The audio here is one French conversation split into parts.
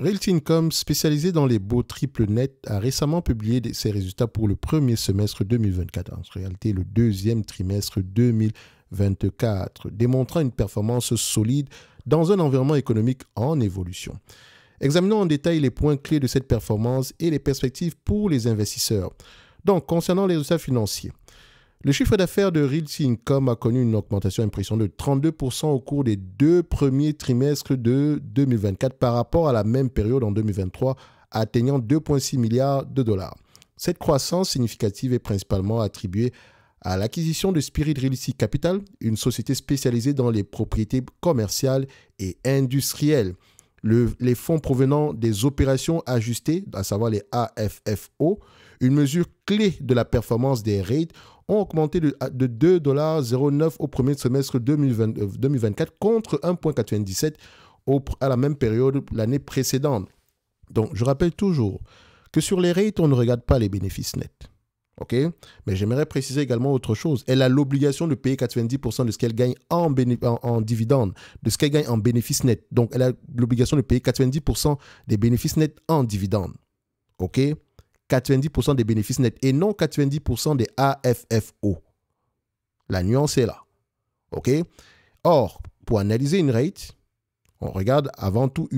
Realty Income, spécialisé dans les beaux triples nets, a récemment publié ses résultats pour le premier semestre 2024, en réalité le deuxième trimestre 2024, démontrant une performance solide dans un environnement économique en évolution. Examinons en détail les points clés de cette performance et les perspectives pour les investisseurs. Donc, concernant les résultats financiers, le chiffre d'affaires de Realty Income a connu une augmentation impressionnante de 32% au cours des 2 premiers trimestres de 2024 par rapport à la même période en 2023, atteignant 2,6 milliards de dollars. Cette croissance significative est principalement attribuée à l'acquisition de Spirit Realty Capital, une société spécialisée dans les propriétés commerciales et industrielles. Les fonds provenant des opérations ajustées, à savoir les AFFO, une mesure clé de la performance des rates, ont augmenté de 2,09$ au premier semestre 2024 contre 1,97$ à la même période l'année précédente. Donc, je rappelle toujours que sur les rates, on ne regarde pas les bénéfices nets. OK? Mais j'aimerais préciser également autre chose. Elle a l'obligation de payer 90% de ce qu'elle gagne en dividende, de ce qu'elle gagne en bénéfices nets. Donc, elle a l'obligation de payer 90% des bénéfices nets en dividende. OK? 90% des bénéfices nets et non 90% des AFFO. La nuance est là. OK? Or, pour analyser une rate, on regarde avant tout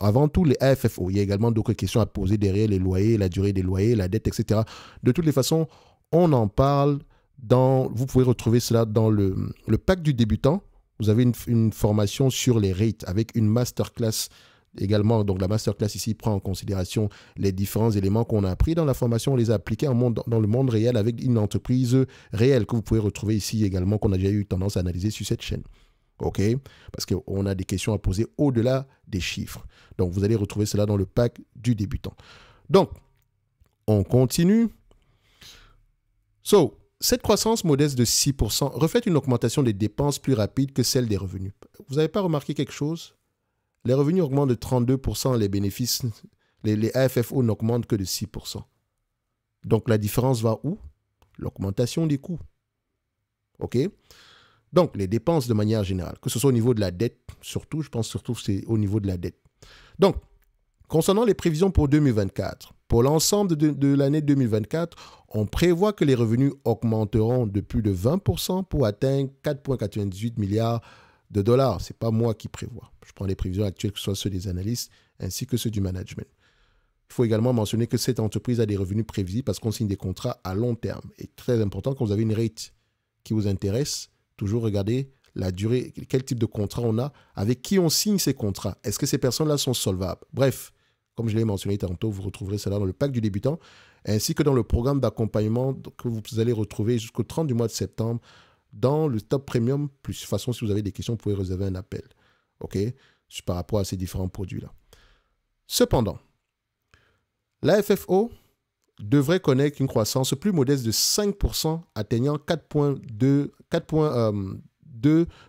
avant tout les AFFO. Il y a également d'autres questions à poser derrière les loyers, la durée des loyers, la dette, etc. De toutes les façons, on en parle vous pouvez retrouver cela dans le pack du débutant. Vous avez une formation sur les rates avec une masterclass également. Donc la masterclass ici prend en considération les différents éléments qu'on a appris dans la formation. On les a appliqués dans le monde réel avec une entreprise réelle que vous pouvez retrouver ici également, qu'on a déjà eu tendance à analyser sur cette chaîne. OK? Parce qu'on a des questions à poser au-delà des chiffres. Donc, vous allez retrouver cela dans le pack du débutant. Donc, on continue. Cette croissance modeste de 6% reflète une augmentation des dépenses plus rapide que celle des revenus. Vous n'avez pas remarqué quelque chose? Les revenus augmentent de 32%, les bénéfices, les AFFO n'augmentent que de 6%. Donc, la différence va où? L'augmentation des coûts. OK? Donc, les dépenses de manière générale, que ce soit au niveau de la dette, surtout, je pense surtout que c'est au niveau de la dette. Donc, concernant les prévisions pour 2024, pour l'ensemble de l'année 2024, on prévoit que les revenus augmenteront de plus de 20% pour atteindre 4,98 milliards de dollars. Ce n'est pas moi qui prévois. Je prends les prévisions actuelles, que ce soit ceux des analystes ainsi que ceux du management. Il faut également mentionner que cette entreprise a des revenus prévisibles parce qu'on signe des contrats à long terme. Et très important, quand vous avez une rate qui vous intéresse, toujours regarder la durée, quel type de contrat on a, avec qui on signe ces contrats. Est-ce que ces personnes-là sont solvables? Bref, comme je l'ai mentionné tantôt, vous retrouverez cela dans le pack du débutant, ainsi que dans le programme d'accompagnement que vous allez retrouver jusqu'au 30 du mois de septembre dans le Top Premium+. De toute façon, si vous avez des questions, vous pouvez réserver un appel. OK? Par rapport à ces différents produits-là. Cependant, l'AFFO devrait connaître une croissance plus modeste de 5%, atteignant 4,2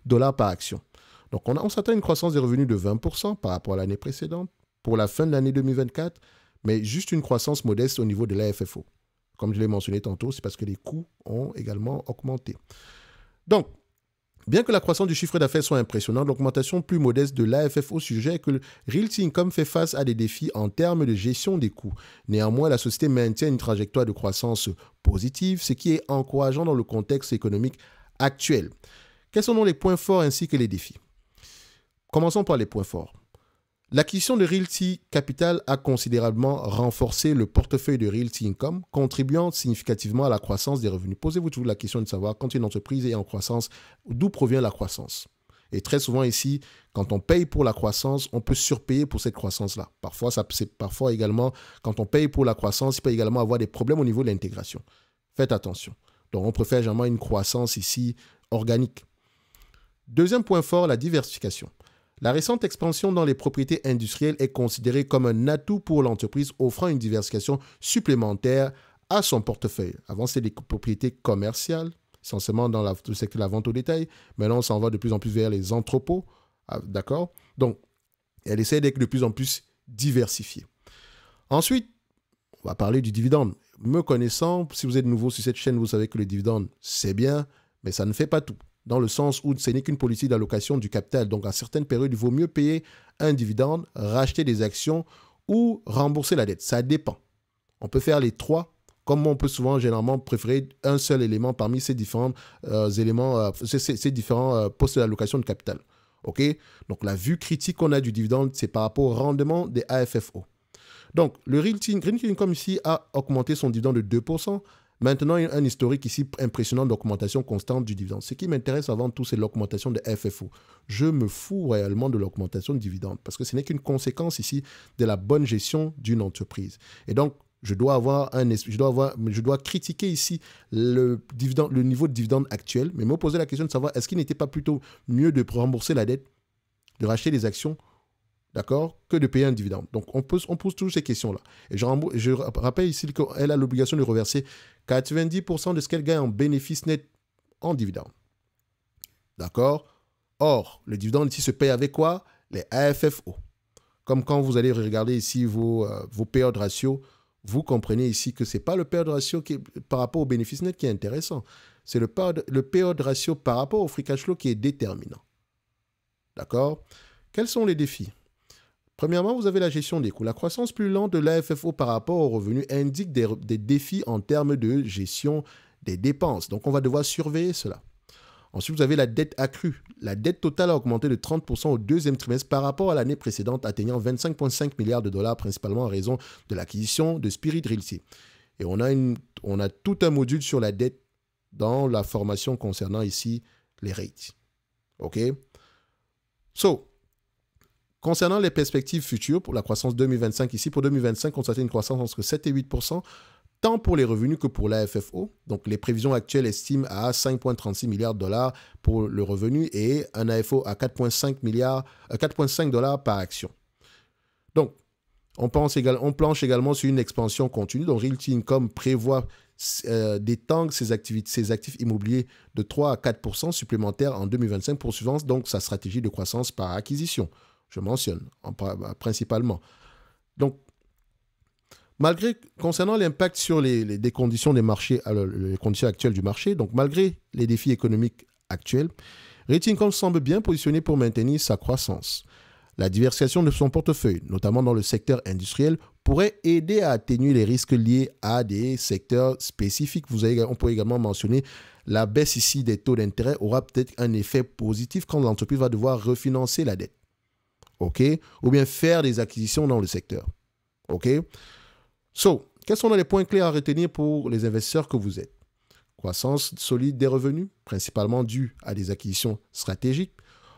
$ par action. Donc, on s'attend à une croissance des revenus de 20% par rapport à l'année précédente, pour la fin de l'année 2024, mais juste une croissance modeste au niveau de l'AFFO. Comme je l'ai mentionné tantôt, c'est parce que les coûts ont également augmenté. Donc, bien que la croissance du chiffre d'affaires soit impressionnante, l'augmentation plus modeste de l'AFFO suggère que le Realty Income fait face à des défis en termes de gestion des coûts. Néanmoins, la société maintient une trajectoire de croissance positive, ce qui est encourageant dans le contexte économique actuel. Quels sont donc les points forts ainsi que les défis? Commençons par les points forts. L'acquisition de Realty Capital a considérablement renforcé le portefeuille de Realty Income, contribuant significativement à la croissance des revenus. Posez-vous toujours la question de savoir, quand une entreprise est en croissance, d'où provient la croissance? Et très souvent ici, quand on paye pour la croissance, on peut surpayer pour cette croissance-là. Parfois également, quand on paye pour la croissance, il peut également avoir des problèmes au niveau de l'intégration. Faites attention. Donc, on préfère généralement une croissance ici organique. Deuxième point fort, la diversification. La récente expansion dans les propriétés industrielles est considérée comme un atout pour l'entreprise, offrant une diversification supplémentaire à son portefeuille. Avant, c'était des propriétés commerciales, essentiellement dans le secteur de la vente au détail. Maintenant, on s'en va de plus en plus vers les entrepôts. D'accord? Donc, elle essaie d'être de plus en plus diversifiée. Ensuite, on va parler du dividende. Me connaissant, si vous êtes nouveau sur cette chaîne, vous savez que le dividende, c'est bien, mais ça ne fait pas tout. dans le sens où ce n'est qu'une politique d'allocation du capital. Donc, à certaines périodes, il vaut mieux payer un dividende, racheter des actions ou rembourser la dette. Ça dépend. On peut faire les trois, comme on peut souvent, généralement, préférer un seul élément parmi ces différents éléments, ces différents postes d'allocation de capital. OK? Donc, la vue critique qu'on a du dividende, c'est par rapport au rendement des AFFO. Donc, le Green Income ici a augmenté son dividende de 2%. Maintenant, il y a un historique ici impressionnant d'augmentation constante du dividende. Ce qui m'intéresse avant tout, c'est l'augmentation des FFO. Je me fous réellement de l'augmentation de dividende parce que ce n'est qu'une conséquence ici de la bonne gestion d'une entreprise. Et donc, je dois critiquer ici le niveau de dividende actuel, mais me poser la question de savoir est-ce qu'il n'était pas plutôt mieux de rembourser la dette, de racheter des actions, d'accord, que de payer un dividende. Donc, on pose toujours ces questions-là. Et je rappelle ici qu'elle a l'obligation de reverser 90% de ce qu'elle gagne en bénéfice net en dividende. D'accord? Or, le dividende ici se paye avec quoi? Les AFFO. Comme quand vous allez regarder ici vos payout ratio, vous comprenez ici que ce n'est pas le payout ratio par rapport au bénéfice net qui est intéressant. C'est le payout ratio par rapport au free cash flow qui est déterminant. D'accord? Quels sont les défis? Premièrement, vous avez la gestion des coûts. La croissance plus lente de l'AFFO par rapport aux revenus indique des défis en termes de gestion des dépenses. Donc, on va devoir surveiller cela. Ensuite, vous avez la dette accrue. La dette totale a augmenté de 30% au deuxième trimestre par rapport à l'année précédente, atteignant 25,5 milliards de dollars, principalement en raison de l'acquisition de Spirit Realty. Et on a tout un module sur la dette dans la formation concernant ici les rates. OK? Concernant les perspectives futures pour la croissance 2025, ici pour 2025, on s'attend une croissance entre 7 et 8%, tant pour les revenus que pour l'AFFO. Donc les prévisions actuelles estiment à 5,36 milliards de dollars pour le revenu et un AFO à 4,5 dollars par action. Donc, on planche également sur une expansion continue. Donc Realty Income prévoit d'étendre ses actifs immobiliers de 3 à 4% supplémentaires en 2025, poursuivant donc sa stratégie de croissance par acquisition. Je mentionne principalement. Donc, concernant l'impact sur les conditions des marchés, les conditions actuelles du marché, donc malgré les défis économiques actuels, Realty Income semble bien positionné pour maintenir sa croissance. La diversification de son portefeuille, notamment dans le secteur industriel, pourrait aider à atténuer les risques liés à des secteurs spécifiques. On peut également mentionner la baisse ici des taux d'intérêt aura peut-être un effet positif quand l'entreprise va devoir refinancer la dette. OK? Ou bien faire des acquisitions dans le secteur. OK? Quels sont les points clés à retenir pour les investisseurs que vous êtes? Croissance solide des revenus, principalement due à des acquisitions stratégiques.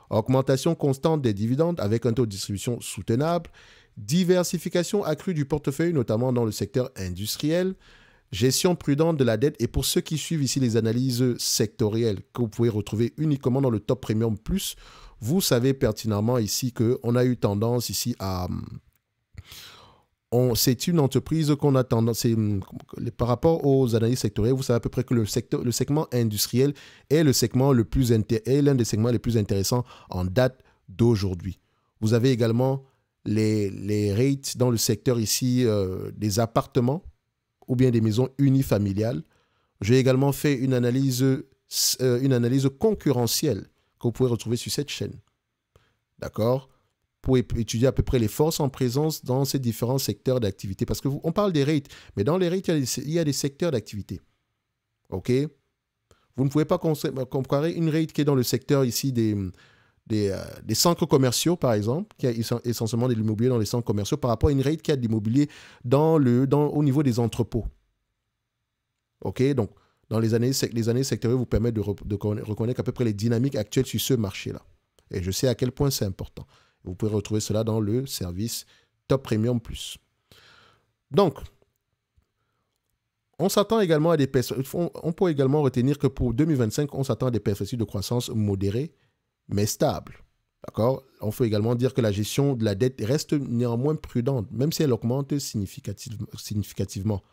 Augmentation constante des dividendes avec un taux de distribution soutenable. Diversification accrue du portefeuille, notamment dans le secteur industriel. Gestion prudente de la dette. Et pour ceux qui suivent ici les analyses sectorielles que vous pouvez retrouver uniquement dans le Top Premium Plus, vous savez pertinemment ici qu'on a eu tendance ici à... C'est une entreprise qu'on a tendance... Par rapport aux analyses sectorielles, vous savez à peu près que le segment industriel est l'un des segments les plus intéressants en date d'aujourd'hui. Vous avez également les rates dans le secteur ici des appartements ou bien des maisons unifamiliales. J'ai également fait une analyse concurrentielle que vous pouvez retrouver sur cette chaîne. D'accord? Pour étudier à peu près les forces en présence dans ces différents secteurs d'activité. Parce qu'on parle des rates, mais dans les rates, il y a des secteurs d'activité. OK? Vous ne pouvez pas comparer une rate qui est dans le secteur ici des centres commerciaux, par exemple, qui a essentiellement de l'immobilier dans les centres commerciaux, par rapport à une rate qui a de l'immobilier au niveau des entrepôts. OK? Donc, dans les années sectorielles vous permettent de reconnaître à peu près les dynamiques actuelles sur ce marché-là. Et je sais à quel point c'est important. Vous pouvez retrouver cela dans le service Top Premium Plus. Donc, on s'attend également à on peut également retenir que pour 2025, on s'attend à des perspectives de croissance modérées, mais stables. D'accord? On peut également dire que la gestion de la dette reste néanmoins prudente, même si elle augmente significativement.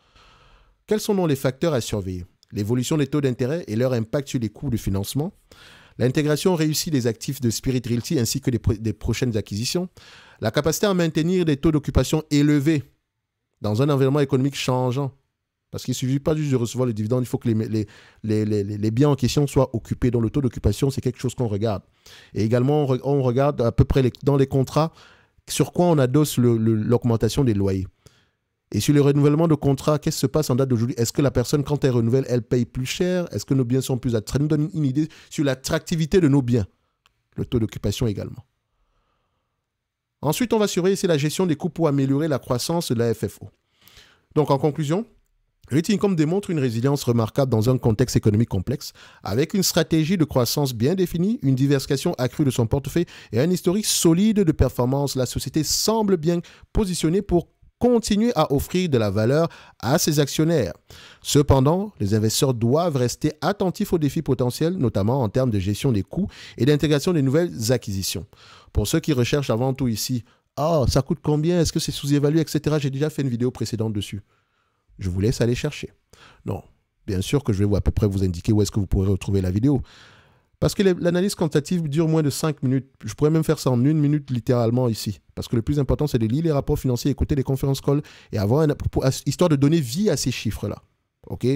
Quels sont donc les facteurs à surveiller? L'évolution des taux d'intérêt et leur impact sur les coûts de financement. L'intégration réussie des actifs de Spirit Realty ainsi que des prochaines acquisitions. La capacité à maintenir des taux d'occupation élevés dans un environnement économique changeant. Parce qu'il ne suffit pas juste de recevoir le dividende, il faut que les biens en question soient occupés. Donc le taux d'occupation, c'est quelque chose qu'on regarde. Et également, on regarde à peu près dans les contrats sur quoi on adosse l'augmentation des loyers. Et sur le renouvellement de contrat, qu'est-ce qui se passe en date d'aujourd'hui? Est-ce que la personne, quand elle renouvelle, elle paye plus cher? Est-ce que nos biens sont plus attractifs? Ça nous donne une idée sur l'attractivité de nos biens. Le taux d'occupation également. Ensuite, on va surveiller ici la gestion des coûts pour améliorer la croissance de la FFO. Donc, en conclusion, Realty Income démontre une résilience remarquable dans un contexte économique complexe, avec une stratégie de croissance bien définie, une diversification accrue de son portefeuille et un historique solide de performance. La société semble bien positionnée pour continuer à offrir de la valeur à ses actionnaires. Cependant, les investisseurs doivent rester attentifs aux défis potentiels, notamment en termes de gestion des coûts et d'intégration des nouvelles acquisitions. Pour ceux qui recherchent avant tout ici, ça coûte combien? Est-ce que c'est sous-évalué, etc. J'ai déjà fait une vidéo précédente dessus. Je vous laisse aller chercher. Non, bien sûr que je vais à peu près vous indiquer où est-ce que vous pourrez retrouver la vidéo. Parce que l'analyse quantitative dure moins de 5 minutes. Je pourrais même faire ça en 1 minute littéralement ici. Parce que le plus important, c'est de lire les rapports financiers, écouter les conférences calls et avoir histoire de donner vie à ces chiffres-là. OK?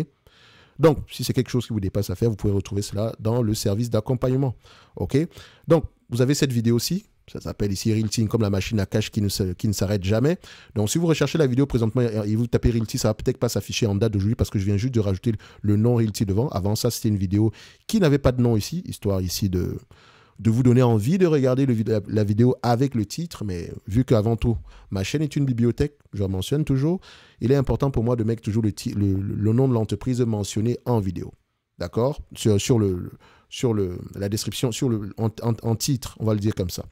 Donc, si c'est quelque chose qui vous dépasse à faire, vous pouvez retrouver cela dans le service d'accompagnement. OK? Donc, vous avez cette vidéo-ci. Ça s'appelle ici Realty Income, la machine à cash qui ne s'arrête jamais. Donc, si vous recherchez la vidéo présentement et vous tapez Realty, ça ne va peut-être pas s'afficher en date d'aujourd'hui parce que je viens juste de rajouter le nom Realty devant. Avant ça, c'était une vidéo qui n'avait pas de nom ici, histoire ici de vous donner envie de regarder la vidéo avec le titre. Mais vu qu'avant tout, ma chaîne est une bibliothèque, je le mentionne toujours, il est important pour moi de mettre toujours le nom de l'entreprise mentionné en vidéo. D'accord? Sur la description, en titre, on va le dire comme ça.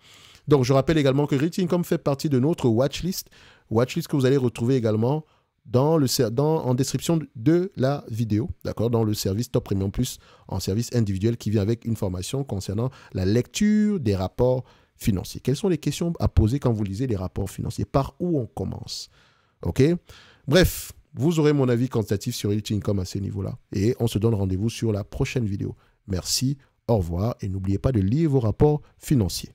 Donc, je rappelle également que Realty Income fait partie de notre watchlist que vous allez retrouver également en description de la vidéo, d'accord, dans le service Top Premium Plus, en service individuel qui vient avec une formation concernant la lecture des rapports financiers. Quelles sont les questions à poser quand vous lisez les rapports financiers? Par où on commence? OK? Bref, vous aurez mon avis quantitatif sur Realty Income à ce niveau-là. Et on se donne rendez-vous sur la prochaine vidéo. Merci, au revoir et n'oubliez pas de lire vos rapports financiers.